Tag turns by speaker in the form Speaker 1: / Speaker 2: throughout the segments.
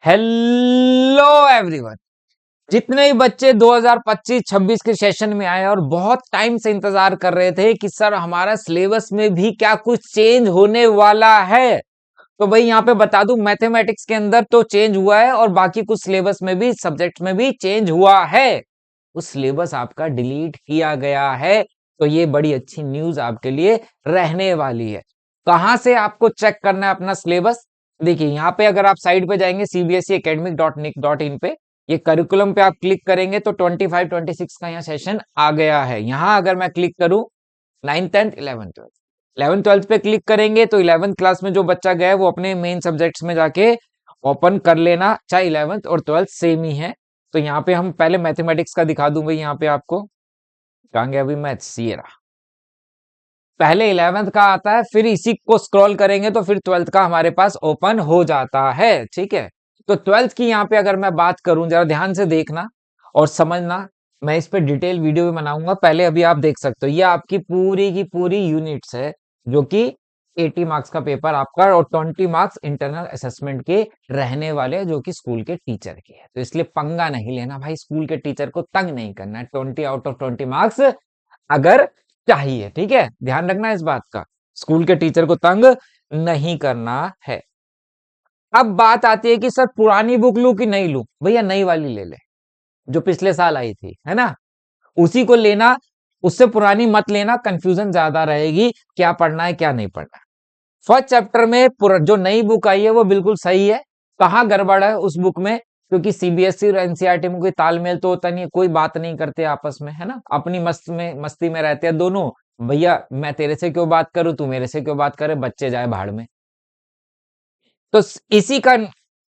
Speaker 1: Hello everyone. जितने ही बच्चे 2025-26 के सेशन में आए और बहुत टाइम से इंतजार कर रहे थे कि सर हमारा सिलेबस में भी क्या कुछ चेंज होने वाला है, तो भाई यहाँ पे बता दूं मैथमेटिक्स के अंदर तो चेंज हुआ है और बाकी कुछ सिलेबस में भी सब्जेक्ट में भी चेंज हुआ है। उस सिलेबस आपका डिलीट किया गया है, तो ये बड़ी अच्छी न्यूज आपके लिए रहने वाली है। कहां से आपको चेक करना है अपना सिलेबस? देखिए यहाँ पे अगर आप साइड पे जाएंगे cbseacademic.nic.in पे, ये करिकुलम पे आप क्लिक करेंगे तो 25-26 का यहाँ सेशन आ गया है। यहाँ अगर मैं क्लिक करूं 9th 10th 11th 12th 11th 12th पे क्लिक करेंगे तो 11th क्लास में जो बच्चा गया है वो अपने मेन सब्जेक्ट्स में जाके ओपन कर लेना, चाहे 11th और 12th सेम ही है। तो यहाँ पे हम पहले मैथमेटिक्स का दिखा दूंगा। यहाँ पे आपको कहाँ गया अभी मैथ्स, ये रहा। पहले 11th का आता है, फिर इसी को स्क्रॉल करेंगे तो फिर 12th का हमारे पास ओपन हो जाता है। ठीक है, तो 12th की यहाँ पे अगर मैं बात करूं, जरा ध्यान से देखना और समझना। मैं इस पे डिटेल वीडियो भी बनाऊंगा, पहले अभी आप देख सकते हो ये आपकी पूरी की पूरी यूनिट्स है, जो कि 80 मार्क्स का पेपर आपका और 20 मार्क्स इंटरनल असेसमेंट के रहने वाले हैं, जो कि स्कूल के टीचर के है। तो इसलिए पंगा नहीं लेना भाई, स्कूल के टीचर को तंग नहीं करना है। 20 आउट ऑफ 20 मार्क्स अगर चाहिए, ठीक है, ध्यान रखना इस बात का, स्कूल के टीचर को तंग नहीं करना है। अब बात आती है कि सर पुरानी बुक लूं कि नहीं लूं? भैया नई वाली ले ले, जो पिछले साल आई थी, है ना, उसी को लेना। उससे पुरानी मत लेना, कंफ्यूजन ज्यादा रहेगी क्या पढ़ना है क्या नहीं पढ़ना है। फर्स्ट चैप्टर में जो नई बुक आई है वो बिल्कुल सही है। कहाँ गड़बड़ है उस बुक में? क्योंकि सीबीएसई और एनसीईआरटी में कोई तालमेल तो होता नहीं है, कोई बात नहीं करते आपस में, है ना, अपनी मस्ती में रहते हैं दोनों। भैया मैं तेरे से क्यों बात करूं, तू मेरे से क्यों बात करे, बच्चे जाए भाड़ में। तो इसी का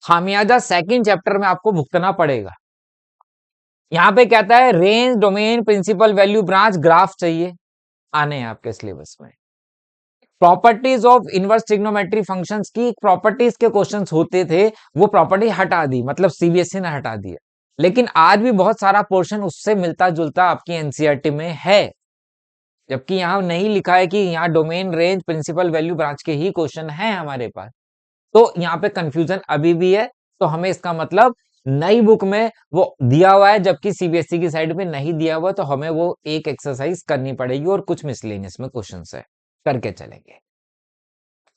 Speaker 1: खामियाजा सेकंड चैप्टर में आपको भुगतना पड़ेगा। यहां पे कहता है range domain principal value branch graph चाहिए, आने हैं आपके सिलेबस में। Properties of inverse trigonometry functions की प्रॉपर्टीज के क्वेश्चंस होते थे, वो प्रॉपर्टी हटा दी, मतलब सीबीएसई ने हटा दिया। लेकिन आज भी बहुत सारा पोर्शन उससे मिलता जुलता आपकी एनसीईआरटी में है, जबकि यहां नहीं लिखा है कि यहाँ domain range principal value branch के ही क्वेश्चन है हमारे पास। तो यहाँ पे कंफ्यूजन अभी भी है। तो हमें इसका मतलब नई बुक में वो दिया हुआ है, जबकि सीबीएसई की साइड पे नहीं दिया हुआ, तो हमें वो एक एक्सरसाइज करनी पड़ेगी और कुछ मिसलेनियस में क्वेश्चन है, करके चलेंगे।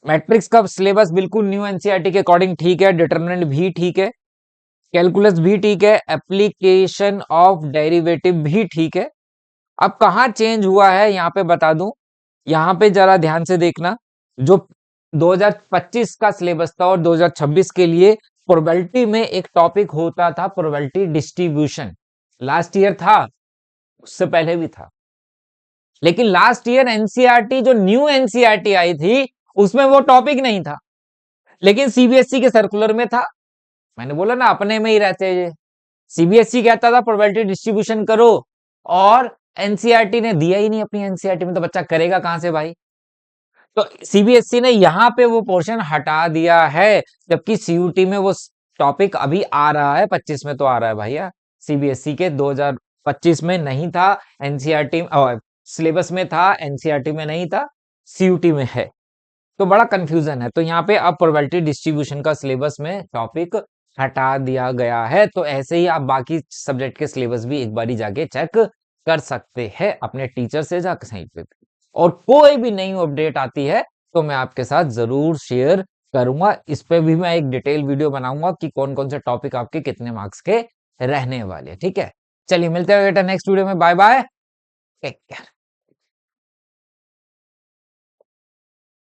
Speaker 1: मैट्रिक्स का सिलेबस बिल्कुल न्यू एनसीईआरटी के अकॉर्डिंग ठीक है, डिटरमिनेंट भी ठीक है, कैलकुलस भी ठीक है, एप्लीकेशन ऑफ डेरिवेटिव भी ठीक है। अब कहाँ चेंज हुआ है यहाँ पे बता दूं, यहाँ पे जरा ध्यान से देखना। जो 2025 का सिलेबस था और 2026 के लिए प्रोबेबिलिटी में एक टॉपिक होता था, प्रोबेबिलिटी डिस्ट्रीब्यूशन। लास्ट ईयर था, उससे पहले भी था, लेकिन लास्ट ईयर एनसीईआरटी जो न्यू एनसीईआरटी आई थी उसमें वो टॉपिक नहीं था, लेकिन सीबीएसई के सर्कुलर में था। मैंने बोला ना अपने में ही रहते हैं ये। सीबीएसई कहता था प्रोबेबिलिटी डिस्ट्रीब्यूशन करो, और एनसीईआरटी ने दिया ही नहीं अपनी एनसीईआरटी में, तो बच्चा करेगा कहां से भाई? तो सीबीएसई ने यहाँ पे वो पोर्शन हटा दिया है, जबकि सीयूटी में वो टॉपिक अभी आ रहा है, 25 में तो आ रहा है भैया। सीबीएसई के 2025 में नहीं था, एनसीईआरटी सिलेबस में था, एनसीईआरटी में नहीं था, सीयूटी में है। तो बड़ा कंफ्यूजन है। तो यहाँ पे अब प्रोबेबिलिटी डिस्ट्रीब्यूशन का सिलेबस में टॉपिक हटा दिया गया है। तो ऐसे ही आप बाकी सब्जेक्ट के सिलेबस भी एक बारी जाके चेक कर सकते हैं अपने टीचर से जा कहीं पे भी। और कोई भी नई अपडेट आती है तो मैं आपके साथ जरूर शेयर करूंगा। इस पे भी मैं एक डिटेल वीडियो बनाऊंगा कि कौन कौन से टॉपिक आपके कितने मार्क्स के रहने वाले। ठीक है, चलिए मिलते हैं बेटा नेक्स्ट वीडियो में। Bye bye, take care.